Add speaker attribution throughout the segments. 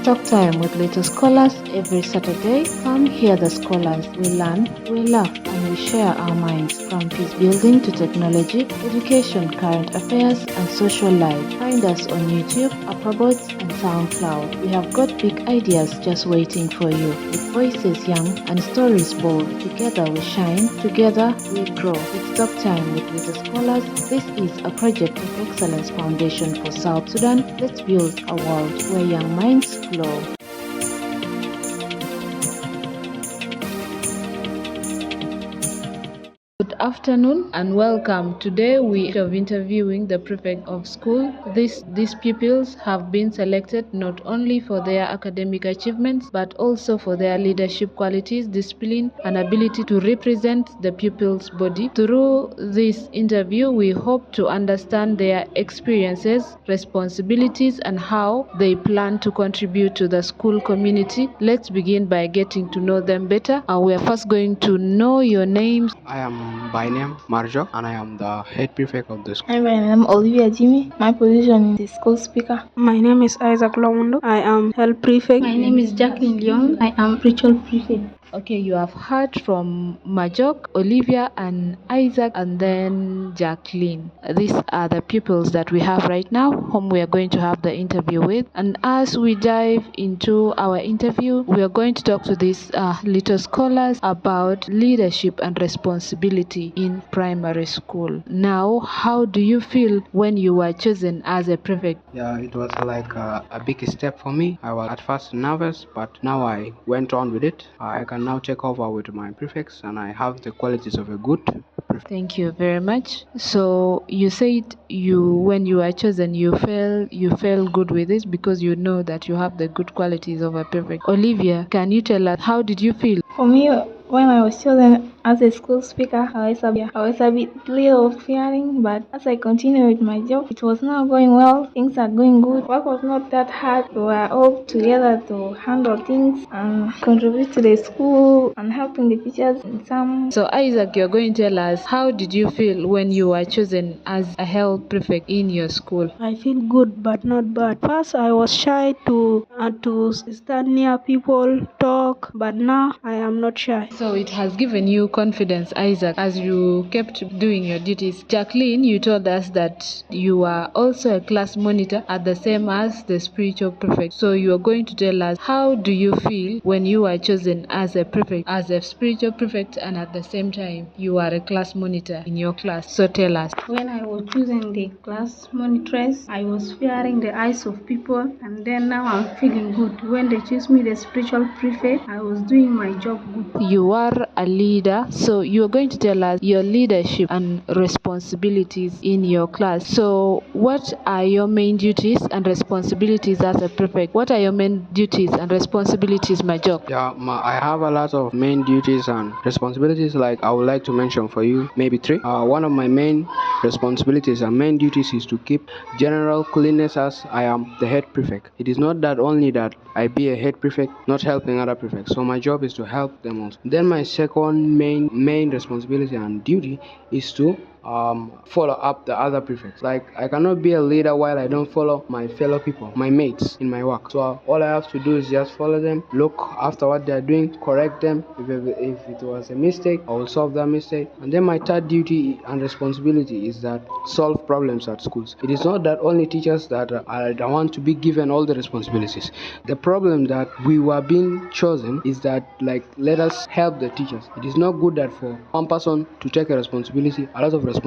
Speaker 1: Talk time with little scholars every Saturday. Come hear the scholars. We learn, we laugh, and we share our minds from peace building to technology, education, current affairs, and social life. Find us on YouTube, Upperboards, and SoundCloud. We have got big ideas just waiting for you. With voices young and stories bold, together we shine, together we grow. It's Talk time with little scholars. This is a project of Excellence Foundation for South Sudan. Let's build a world where young minds glow. Good afternoon and welcome. Today we are interviewing the prefect of school. These pupils have been selected not only for their academic achievements but also for their leadership qualities, discipline, and ability to represent the pupils' body. Through this interview, we hope to understand their experiences, responsibilities, and how they plan to contribute to the school community. Let's begin by getting to know them better. We are first going to know your names.
Speaker 2: I am by name Marjo and I am the head prefect of the school.
Speaker 3: Hi, my name is Olivia Jimmy. My position is the school speaker.
Speaker 4: My name is Isaac Lomundo. I am health prefect.
Speaker 5: My name is Jacqueline Leong. I am spiritual prefect.
Speaker 1: Okay, you have heard from Majok, Olivia, and Isaac, and then Jacqueline. These are the pupils that we have right now, whom we are going to have the interview with. And as we dive into our interview, we are going to talk to these little scholars about leadership and responsibility in primary school. Now, how do you feel when you were chosen as a prefect?
Speaker 2: Yeah, it was like a big step for me. I was at first nervous, but now I went on with it. I can now take over with my prefects and I have the qualities of a good prefect.
Speaker 1: Thank you very much. So you said when you were chosen you felt good with this because you know that you have the good qualities of a prefect. Olivia, can you tell us how did you feel?
Speaker 3: For me, when I was chosen as a school speaker, I was a bit little fearing, but as I continued with my job, it was now going well. Things are going good. Work was not that hard. We were all together to handle things and contribute to the school and helping the teachers in some.
Speaker 1: So Isaac, you're going to tell us how did you feel when you were chosen as a health prefect in your school?
Speaker 4: I feel good but not bad. First I was shy to stand near people, talk, but now I am not shy.
Speaker 1: So it has given you confidence, Isaac, as you kept doing your duties. Jacqueline, you told us that you are also a class monitor at the same as the spiritual prefect. So you are going to tell us how do you feel when you are chosen as a prefect, as a spiritual prefect, and at the same time you are a class monitor in your class. So tell us.
Speaker 5: When I was choosing the class monitress, I was fearing the eyes of people, and then now I'm feeling good. When they choose me the spiritual prefect, I was doing my job good.
Speaker 1: You are a leader, so you are going to tell us your leadership and responsibilities in your class. So what are your main duties and responsibilities as a prefect? What are your main duties and responsibilities, Majok?
Speaker 2: Yeah, I have a lot of main duties and responsibilities. Like I would like to mention for you maybe three. One of my main responsibilities and main duties is to keep general cleanliness as I am the head prefect. It is not that only that I be a head prefect, not helping other prefects. So my job is to help them also. Then my second main responsibility and duty is to follow up the other prefects. Like I cannot be a leader while I don't follow my fellow people, my mates in my work. So all I have to do is just follow them, look after what they are doing, correct them. If it was a mistake, I will solve that mistake. And then my third duty and responsibility is that solve problems at schools. It is not that only teachers that are the want to be given all the responsibilities. The problem that we were being chosen is that let us help the teachers. It is not good that for one person to take a responsibility, a lot of responsibilities,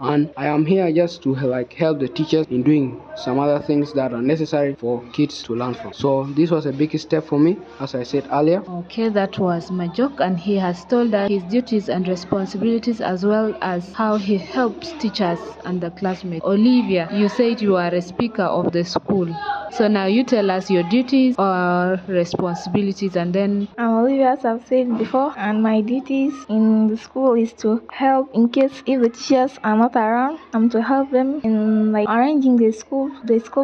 Speaker 2: and I am here just to help the teachers in doing some other things that are necessary for kids to learn from. So this was a big step for me, as I said earlier.
Speaker 1: Okay, that was Majok, and he has told us his duties and responsibilities as well as how he helps teachers and the classmates. Olivia, you said you are a speaker of the school. So now you tell us your duties or responsibilities, and then
Speaker 3: I'm Olivia, as I've said before, and my duties in the school is to help in case if the teachers are not around. I'm to help them in arranging the school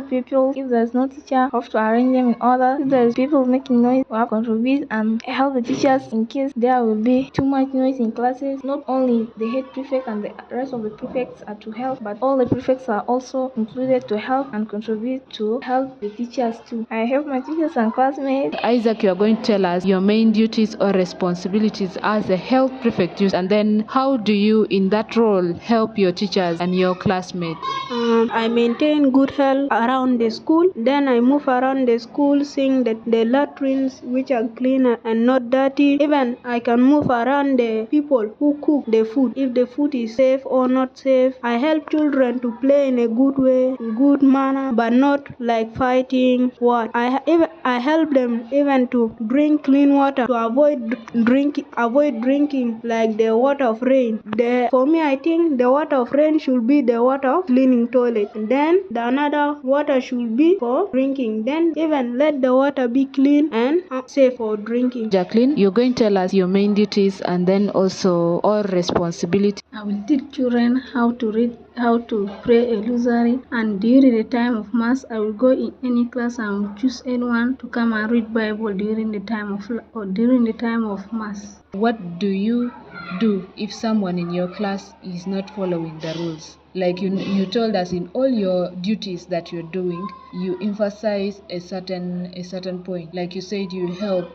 Speaker 3: people. If there's no teacher, I have to arrange them in order. If there's people making noise, we have to contribute and help the teachers in case there will be too much noise in classes. Not only the head prefect and the rest of the prefects are to help, but all the prefects are also included to help and contribute to help the teachers too. I help my teachers and classmates.
Speaker 1: Isaac, you are going to tell us your main duties or responsibilities as a health prefect, and then how do you, in that role, help your teachers and your classmates?
Speaker 4: I maintain good health around the school. Then I move around the school, seeing that the latrines which are clean and not dirty. Even I can move around the people who cook the food, if the food is safe or not safe. I help children to play in a good way, good manner, but not like fighting. I help them even to drink clean water, to avoid drinking like the water of rain. For me, I think the water of rain should be the water of cleaning toilet, and then the another water should be for drinking. Then even let the water be clean and safe for drinking.
Speaker 1: Jacqueline, you're going to tell us your main duties and then also all responsibility.
Speaker 5: I will teach children how to read, how to pray a rosary, and during the time of Mass, I will go in any class and will choose anyone to come and read Bible during the time of Mass.
Speaker 1: What do you do if someone in your class is not following the rules? Like you told us, in all your duties that you're doing, you emphasize a certain point. Like you said, you help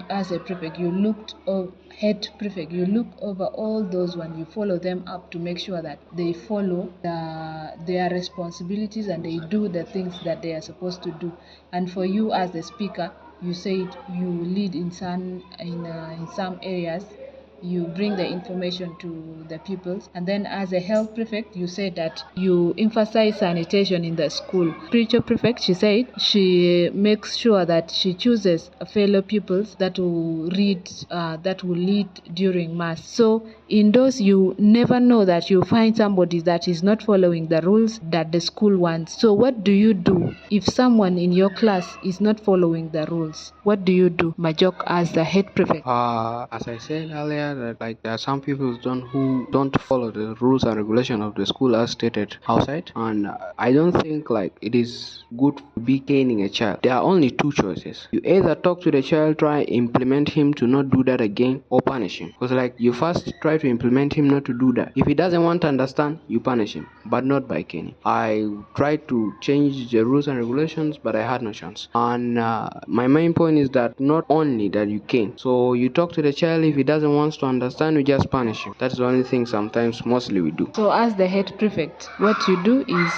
Speaker 1: as a prefect, you looked or head prefect, you look over all those you follow them up to make sure that they follow their responsibilities and they do the things that they are supposed to do. And for you as the speaker, you said you lead in some areas, you bring the information to the pupils. And then as a health prefect, you said that you emphasize sanitation in the school. Spiritual prefect, she said she makes sure that she chooses fellow pupils that will lead during Mass. So in those, you never know that you find somebody that is not following the rules that the school wants. So what do you do if someone in your class is not following the rules? What do you do, Majok, as the head prefect?
Speaker 2: As I said earlier, that like there are some people who don't follow the rules and regulation of the school as stated outside, and I don't think like it is good to be caning a child. There are only two choices. You either talk to the child, try implement him to not do that again, or punish him. Because like you first try to implement him not to do that. If he doesn't want to understand, you punish him, but not by caning. I tried to change the rules and regulations, but I had no chance. And my main point is that not only that you cane, so you talk to the child. If he doesn't want to understand, you just punish him. That's the only thing sometimes mostly we do.
Speaker 1: So as the head prefect, what you do is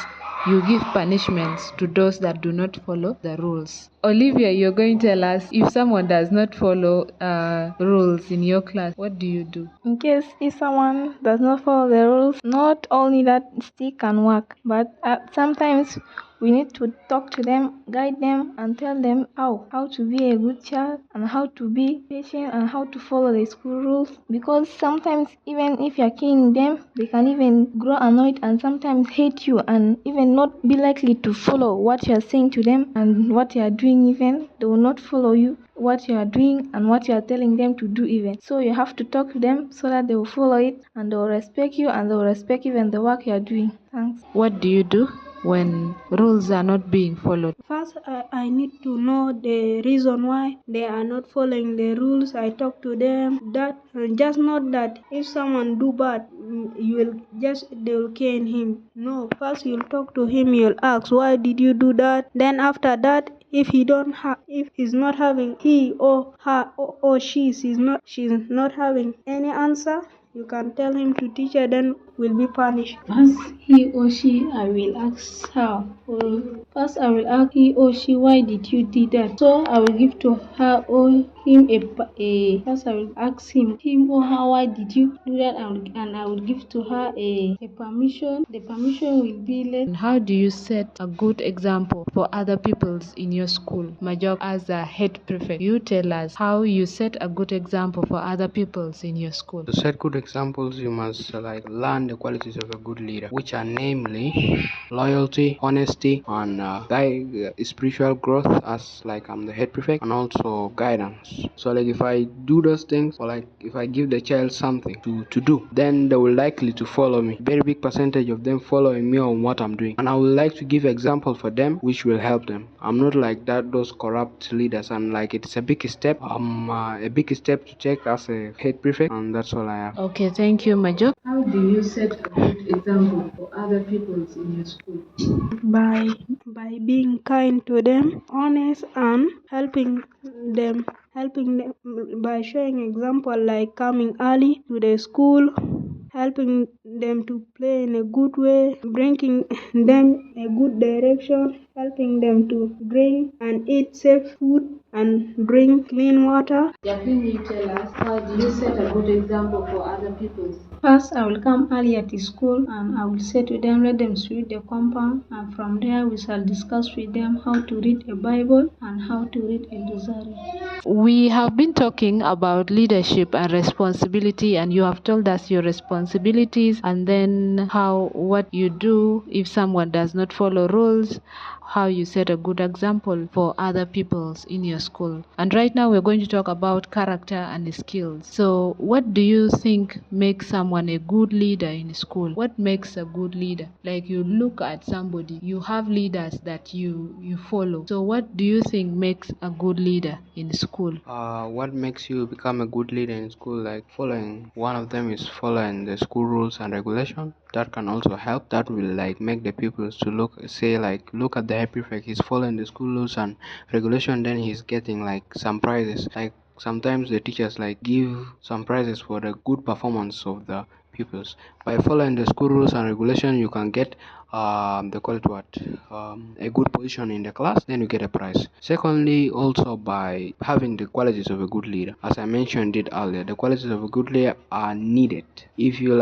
Speaker 1: you give punishments to those that do not follow the rules. Olivia, you're going to tell us, if someone does not follow rules in your class, what do you do?
Speaker 3: In case if someone does not follow the rules, not only that stick can work, but sometimes we need to talk to them, guide them, and tell them how to be a good child and how to be patient and how to follow the school rules. Because sometimes even if you're caning them, they can even grow annoyed and sometimes hate you and even not be likely to follow what you're saying to them and what you're doing. Even they will not follow you, what you are doing and what you are telling them to do even. So you have to talk to them so that they will follow it and they will respect you and they will respect even the work you are doing. Thanks.
Speaker 1: What do you do when rules are not being followed?
Speaker 4: First, I need to know the reason why they are not following the rules. I talk to them. That just not that if someone do bad, they will cane him. No, first you'll talk to him. You'll ask, why did you do that? Then after that, if he's not having he or her or she's not having any answer, you can tell him to teacher, then will be punished.
Speaker 5: As he or she, I will ask her. First, I will ask he or she, why did you do that? So I will give to her or him first I will ask him or her, why did you do that? And I will give to her a permission. The permission will be let.
Speaker 1: And how do you set a good example for other peoples in your school? Majok, as a head prefect, you tell us how you set a good example for other peoples in your school.
Speaker 2: To set good examples, you must learn the qualities of a good leader, which are namely loyalty, honesty, and spiritual growth, as I'm the head prefect, and also guidance. So if I do those things, or if I give the child something to do, then they will likely to follow me. Very big percentage of them following me on what I'm doing, and I would like to give example for them which will help them. I'm not like those corrupt leaders, and it's a big step. A big step to take as a head prefect, and that's all I have.
Speaker 1: Okay, thank you, Majok.
Speaker 5: How do you set a good example for other people in your school?
Speaker 4: By by being kind to them, honest, and them helping them by showing example like coming early to the school, helping them to play in a good way, bringing them a good direction, helping them to drink and eat safe food and drink clean water.
Speaker 5: Jacqueline, you tell us, how do you set a good example for other people? First, I will come early at the school and I will say to them, let them sweep the compound, and from there we shall discuss with them how to read a Bible and how to read a rosary.
Speaker 1: We have been talking about leadership and responsibility, and you have told us your responsibilities and then what you do if someone does not follow rules, how you set a good example for other people in your school. And right now we're going to talk about character and skills. So what do you think makes someone a good leader in school? What makes a good leader? Like, you look at somebody, you have leaders that you follow. So what do you think makes a good leader in school?
Speaker 2: What makes you become a good leader in school? Like following, one of them is following the school rules and regulation. That can also help. That will like make the pupils to look at the head prefect, he's following the school rules and regulation, then he's getting like some prizes. Like sometimes the teachers like give some prizes for the good performance of the pupils. By following the school rules and regulation, you can get they call it what, a good position in the class, then you get a prize. Secondly, also by having the qualities of a good leader. As I mentioned it earlier, the qualities of a good leader are needed. If you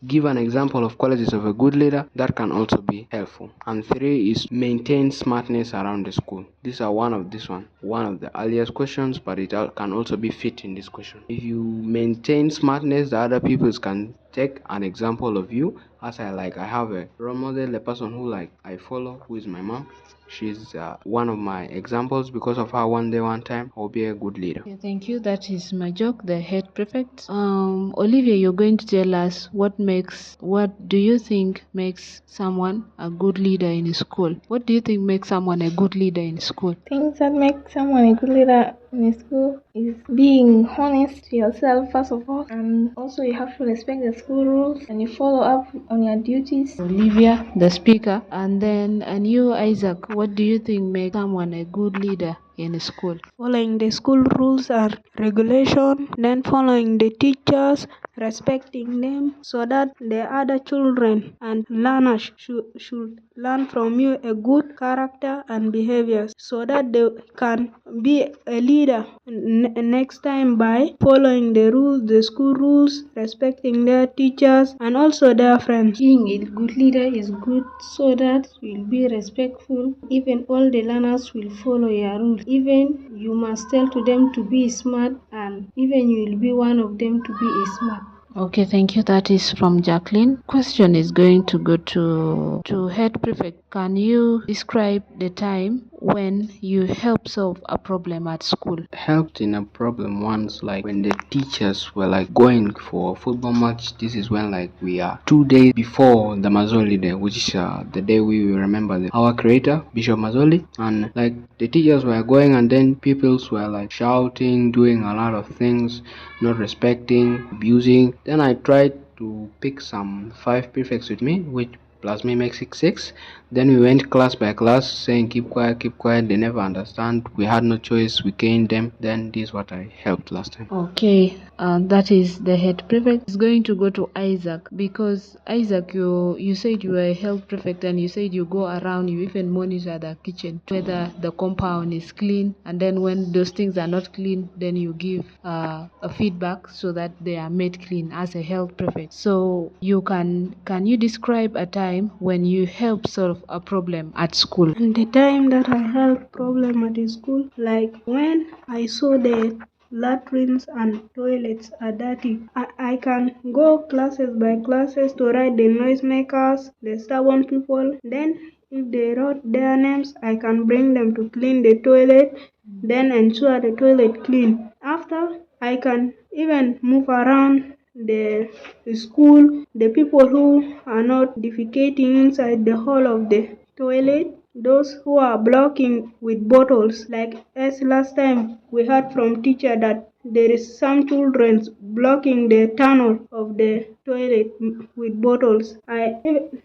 Speaker 2: give an example of qualities of a good leader, that can also be helpful. And three is maintain smartness around the school. These are one of the earliest questions, but it can also be fit in this question. If you maintain smartness, the other people can take an example of you. As I have a role model, a person who I follow, who is my mom. She's one of my examples. Because of her, one day, one time, I'll be a good leader.
Speaker 1: Okay, thank you. That is Majok, the head prefect. Olivia, you're going to tell us what do you think makes someone a good leader in school? What do you think makes someone a good leader in school?
Speaker 3: Things that make someone a good leader in school is being honest to yourself first of all, and also you have to respect the school rules and you follow up on your duties.
Speaker 1: Olivia, the speaker, and you, Isaac, what do you think makes someone a good leader in school?
Speaker 4: Following the school rules and regulation, then following the teachers, respecting them, so that the other children and learners should learn from you a good character and behaviors, so that they can be a leader next time by following the rules, the school rules, respecting their teachers and also their friends.
Speaker 5: Being a good leader is good so that you will be respectful. Even all the learners will follow your rules. Even you must tell to them to be smart, and even you will be one of them to be smart.
Speaker 1: Okay, thank you. That is from Jacqueline. Question is going to go to head prefect. Can you describe the time when you help solve a problem at school?
Speaker 2: Helped in a problem once, like when the teachers were going for a football match. This is when we are 2 days before the Mazzoldi day, which is the day we will remember our creator, Bishop Mazzoldi. And the teachers were going, and then peoples were shouting, doing a lot of things, not respecting, abusing. Then I tried to pick some 5 prefects with me, which plus me makes 6. Then we went class by class saying keep quiet, keep quiet. They never understand. We had no choice. We caned them. Then this is what I helped last time.
Speaker 1: Okay, that is the head prefect. It's going to go to Isaac, because Isaac, you said you were a health prefect, and you said you go around, you even monitor the kitchen, whether the compound is clean, and then when those things are not clean, then you give a feedback so that they are made clean as a health prefect. So can you describe a time when you help solve a problem at school?
Speaker 4: And the time that I helped problem at the school, like when I saw the latrines and toilets are dirty, I can go classes by classes to write the noisemakers, the stubborn people. Then if they wrote their names, I can bring them to clean the toilet, then ensure the toilet clean. After, I can even move around the school, the people who are not defecating inside the hall of the toilet, those who are blocking with bottles. Like as last time we heard from teacher that there is some children blocking the tunnel of the toilet with bottles. I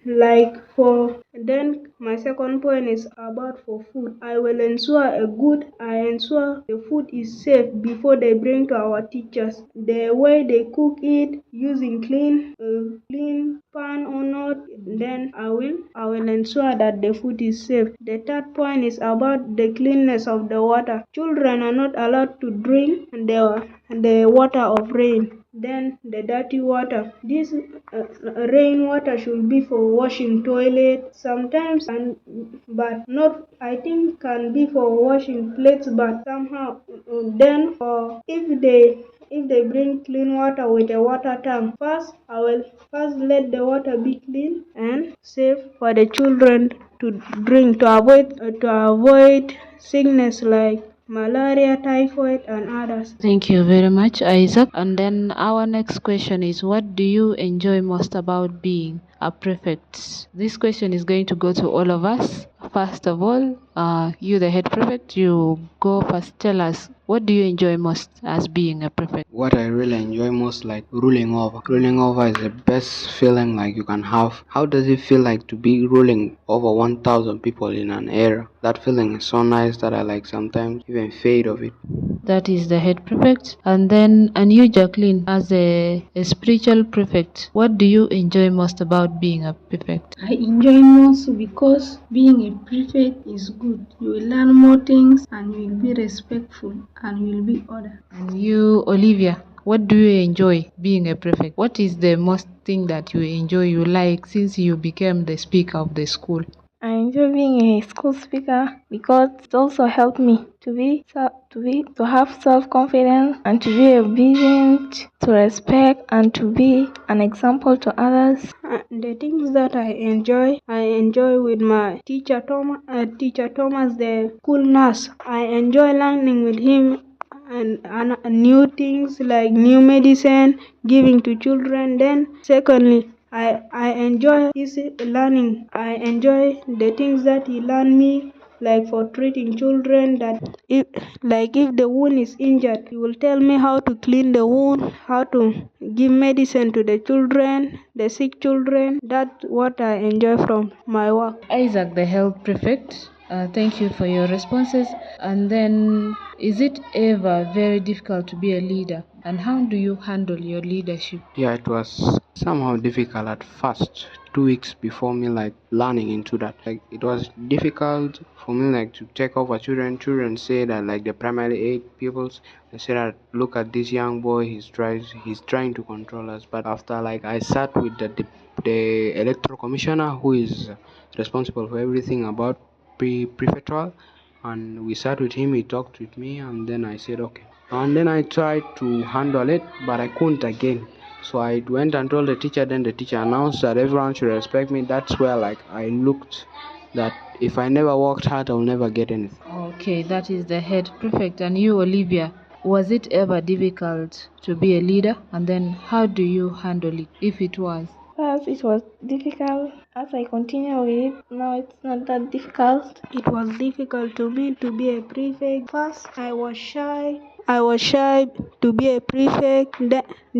Speaker 4: like for then my second point is about for food. I ensure the food is safe before they bring to our teachers. The way they cook it using clean pan or not, then I will ensure that the food is safe. The third point is about the cleanness of the water. Children are not allowed to drink the water of rain. Then the dirty water. This rainwater should be for washing toilet sometimes, but not. I think can be for washing plates, but somehow then for if they bring clean water with a water tank, I will first let the water be clean and safe for the children to drink to avoid sickness like malaria, typhoid, and others.
Speaker 1: Thank you very much, Isaac. And then our next question is, what do you enjoy most about being a prefect? This question is going to go to all of us. First of all, you, the head prefect, you go first. Tell us, what do you enjoy most as being a prefect?
Speaker 2: What I really enjoy most, like ruling over. Ruling over is the best feeling like you can have. How does it feel like to be ruling over 1,000 people in an area? That feeling is so nice that I like sometimes even fade of it.
Speaker 1: That is the head prefect. And you, Jacqueline, as a spiritual prefect, what do you enjoy most about being a prefect?
Speaker 5: I enjoy most because being a prefect is good. You will learn more things and you will be respectful and you will be order.
Speaker 1: And you, Olivia, what do you enjoy being a prefect? What is the most thing that you enjoy, you like, since you became the speaker of the school?
Speaker 3: I enjoy being a school speaker because it also helped me to have self-confidence and to be obedient, to respect, and to be an example to others.
Speaker 4: The things that I enjoy with my teacher Thomas, the school nurse. I enjoy learning with him and new things like new medicine giving to children. Then secondly, I enjoy his learning. I enjoy the things that he learned me, like for treating children, that if the wound is injured, he will tell me how to clean the wound, how to give medicine to the children, the sick children. That's what I enjoy from my work.
Speaker 1: Isaac, the health prefect, thank you for your responses. And then, is it ever very difficult to be a leader? And how do you handle your leadership?
Speaker 2: Yeah, it was somehow difficult at first. 2 weeks before me like learning into that. Like it was difficult for me like to take over children. Children say that like the primary aid pupils, they say that look at this young boy, he's trying to control us. But after like I sat with the electoral commissioner who is responsible for everything about prefectural, and we sat with him, he talked with me, and then I said okay. And then I tried to handle it, but I couldn't again. So I went and told the teacher, then the teacher announced that everyone should respect me. That's where like I looked that if I never worked hard, I'll never get anything.
Speaker 1: Okay, that is the head prefect. And you, Olivia, was it ever difficult to be a leader? And then how do you handle it, if it was?
Speaker 3: First, it was difficult. As I continue with it, now it's not that difficult.
Speaker 4: It was difficult to me to be a prefect. First, I was shy to be a prefect.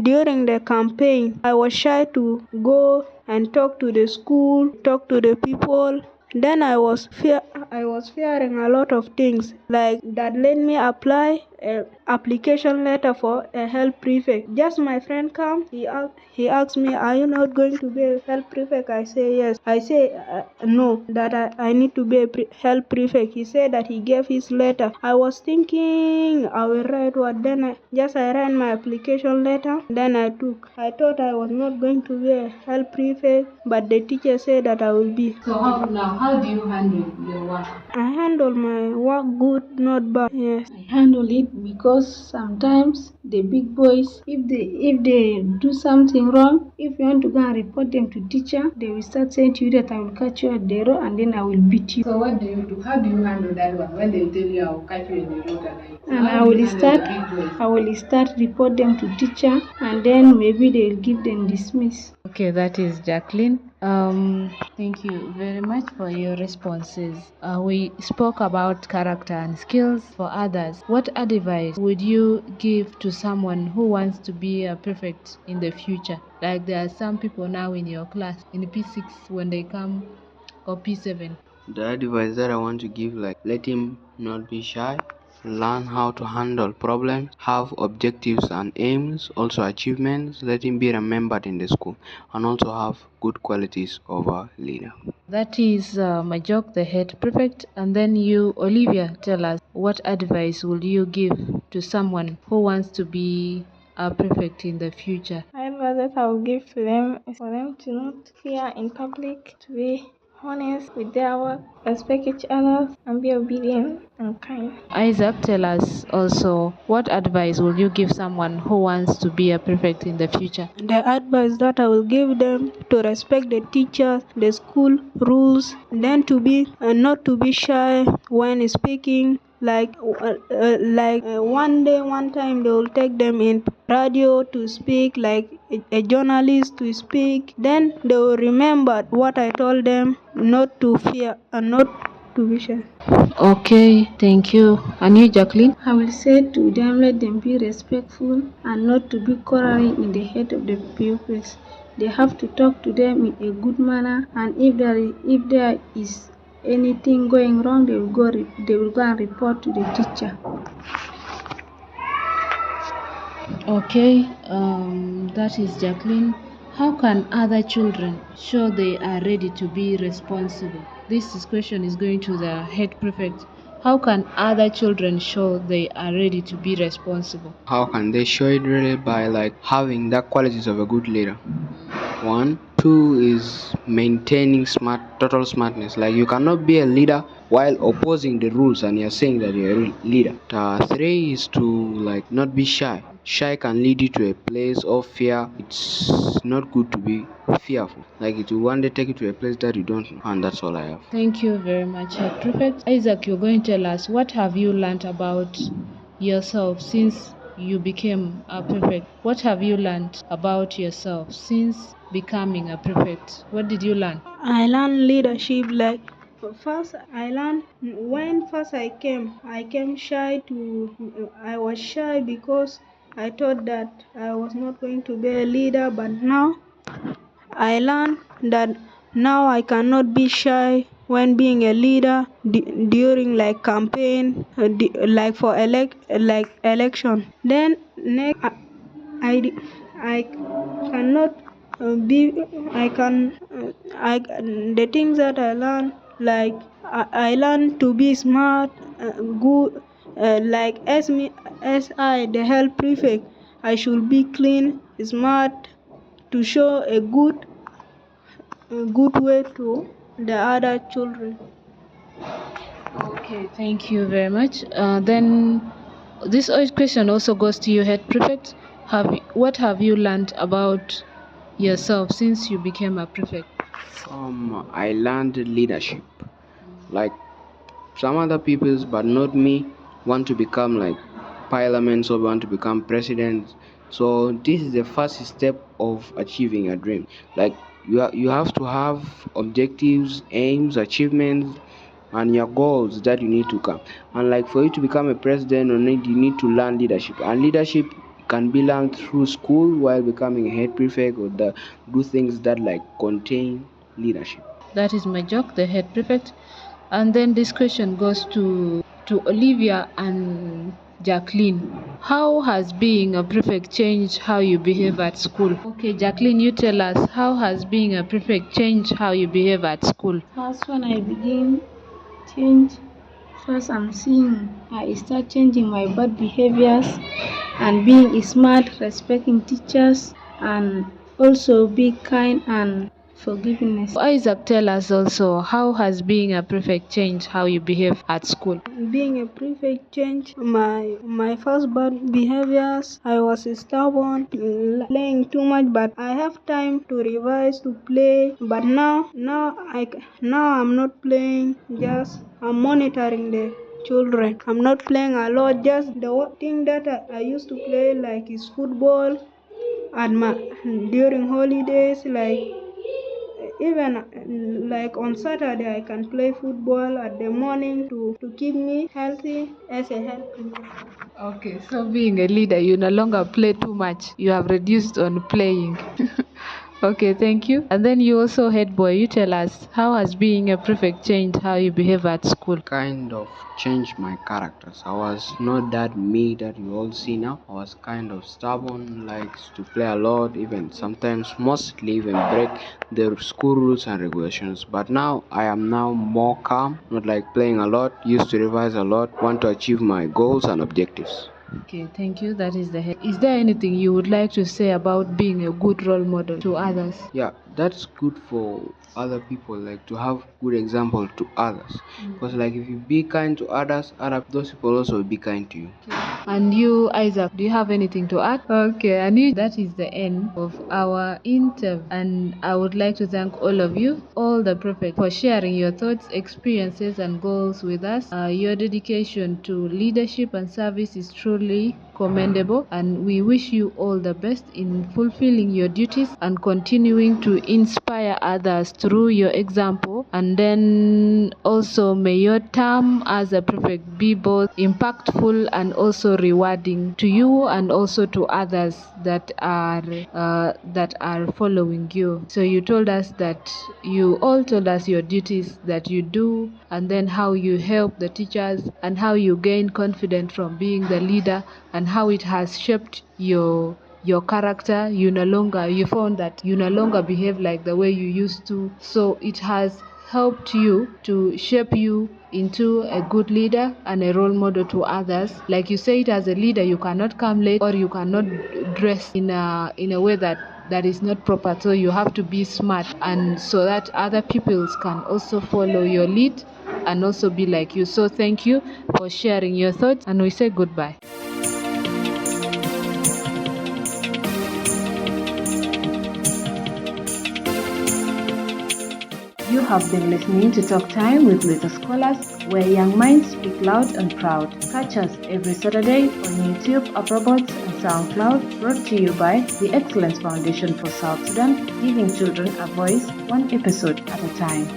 Speaker 4: During the campaign, I was shy to go and talk to the school, talk to the people. Then I was fearing a lot of things like that led me apply a application letter for a health prefect. Just my friend come, he asked me, "Are you not going to be a health prefect?" I say yes. I say no, that I need to be a health prefect. He said that he gave his letter. I was thinking I will write what. Then I ran my application letter. Then I thought I was not going to be a health prefect, but the teacher said that I will be.
Speaker 5: So how do you handle your work?
Speaker 4: I handle my work good, not bad. Yes.
Speaker 5: I handle it because sometimes the big boys, if they do something wrong, if you want to go and report them to teacher, they will start saying to you that I will catch you at the road and then I will beat you.
Speaker 6: So what do you do? How do you handle that one when they tell you I will catch you in the road
Speaker 5: and I will start report them to teacher and then maybe they will give them dismiss.
Speaker 1: Okay, that is Jacqueline. Thank you very much for your responses. We spoke about character and skills for others. What advice would you give to someone who wants to be a prefect in the future? Like there are some people now in your class in P6 when they come, or P7.
Speaker 2: The advice that I want to give, like, let him not be shy, learn how to handle problems, have objectives and aims, also achievements, let him be remembered in the school, and also have good qualities of a leader.
Speaker 1: That is Majok, the head prefect. And then you, Olivia, tell us what advice will you give to someone who wants to be a prefect in the future?
Speaker 3: Advice that I will give to them is for them to not fear in public, to be honest with their work, respect each other, and be obedient and kind.
Speaker 1: Isaac, tell us also what advice will you give someone who wants to be a prefect in the future?
Speaker 4: The advice that I will give them to respect the teachers, the school rules, then to be not to be shy when speaking. One time they will take them in radio to speak, like a journalist to speak. Then they will remember what I told them, not to fear and not to be shy.
Speaker 1: Okay, thank you. And you, Jacqueline?
Speaker 5: I will say to them, let them be respectful and not to be quarreling in the head of the pupils. They have to talk to them in a good manner, and if there is anything going wrong, they will go and report to the teacher.
Speaker 1: Okay, that is Jacqueline. How can other children show they are ready to be responsible? This question is going to the head prefect. How can other children show they are ready to be responsible?
Speaker 2: How can they show it? Really by like having the qualities of a good leader. One. Two is maintaining total smartness. Like you cannot be a leader while opposing the rules and you're saying that you're a leader. Three is to like not be shy. Shy can lead you to a place of fear. It's not good to be fearful. Like it will one day take you to a place that you don't know. And that's all I have.
Speaker 1: Thank you very much, head prefect. Isaac, you're going to tell us what have you learned about yourself since you became a prefect? What have you learned about yourself since becoming a prefect? What did you learn?
Speaker 4: I learned leadership. Like first I learned when first I came shy I was shy because I thought that I was not going to be a leader, but now I learned that now I cannot be shy when being a leader during like campaign, like for election. Then next I I cannot be I can I the things that I learned, like I learned to be smart, good, like as I the health prefect, I should be clean, smart, to show a good way to the other children.
Speaker 1: Okay, thank you very much. Then this question also goes to you, head prefect. What have you learned about yourself since you became a prefect?
Speaker 2: I learned leadership. Like some other peoples, but not me, want to become like parliaments or want to become presidents. So this is the first step of achieving a dream. Like you have to have objectives, aims, achievements, and your goals that you need to come. And like for you to become a president, you need to learn leadership. And leadership can be learned through school while becoming a head prefect or do things that like contain leadership.
Speaker 1: That is Majok, the head prefect. And then this question goes to Olivia and Jacqueline. How has being a prefect changed how you behave at school? Okay, Jacqueline, you tell us, how has being a prefect changed how you behave at school?
Speaker 5: First, when I begin change, first I start changing my bad behaviors and being smart, respecting teachers, and also be kind and forgiveness.
Speaker 1: Isaac, tell us also, how has being a prefect changed how you behave at school?
Speaker 4: Being a prefect changed my first bad behaviors. I was stubborn, playing too much, but I have time to revise, to play. But now I'm not playing. Just I'm monitoring the children. I'm not playing a lot. Just the thing that I used to play, like is football, at my during holidays, even like on Saturday I can play football at the morning to keep me healthy as a healthy.
Speaker 1: Okay, so being a leader, you no longer play too much. You have reduced on playing. Okay, thank you. And then you also head boy. You tell us, how has being a prefect changed how you behave at school?
Speaker 2: Kind of changed my characters. I was not that me that you all see now. I was kind of stubborn, likes to play a lot, even sometimes mostly even break the school rules and regulations. But now I am now more calm, not like playing a lot, used to revise a lot, want to achieve my goals and objectives.
Speaker 1: Okay, thank you. That is the head. Is there anything you would like to say about being a good role model to others?
Speaker 2: Yeah, that's good for other people, like to have good example to others, because like if you be kind to others, those people also will be kind to you.
Speaker 1: And you, Isaac, do you have anything to add? Okay, and you, that is the end of our interview. And I would like to thank all of you, all the prefects, for sharing your thoughts, experiences, and goals with us. Your dedication to leadership and service is truly commendable, and we wish you all the best in fulfilling your duties and continuing to inspire others through your example. And then also may your term as a prefect be both impactful and also rewarding to you and also to others that are following you. So you told us that you all told us your duties that you do, and then how you help the teachers and how you gain confidence from being the leader, and how it has shaped your character. You found that you no longer behave like the way you used to, so it has helped you to shape you into a good leader and a role model to others. Like you said, as a leader you cannot come late, or you cannot dress in a way that is not proper, so you have to be smart, and so that other people can also follow your lead and also be like you. So thank you for sharing your thoughts, and we say goodbye. You have been listening to Talk Time with Little Scholars, where young minds speak loud and proud. Catch us every Saturday on YouTube, Upperbots, and SoundCloud, brought to you by the Excellence Foundation for South Sudan, giving children a voice, one episode at a time.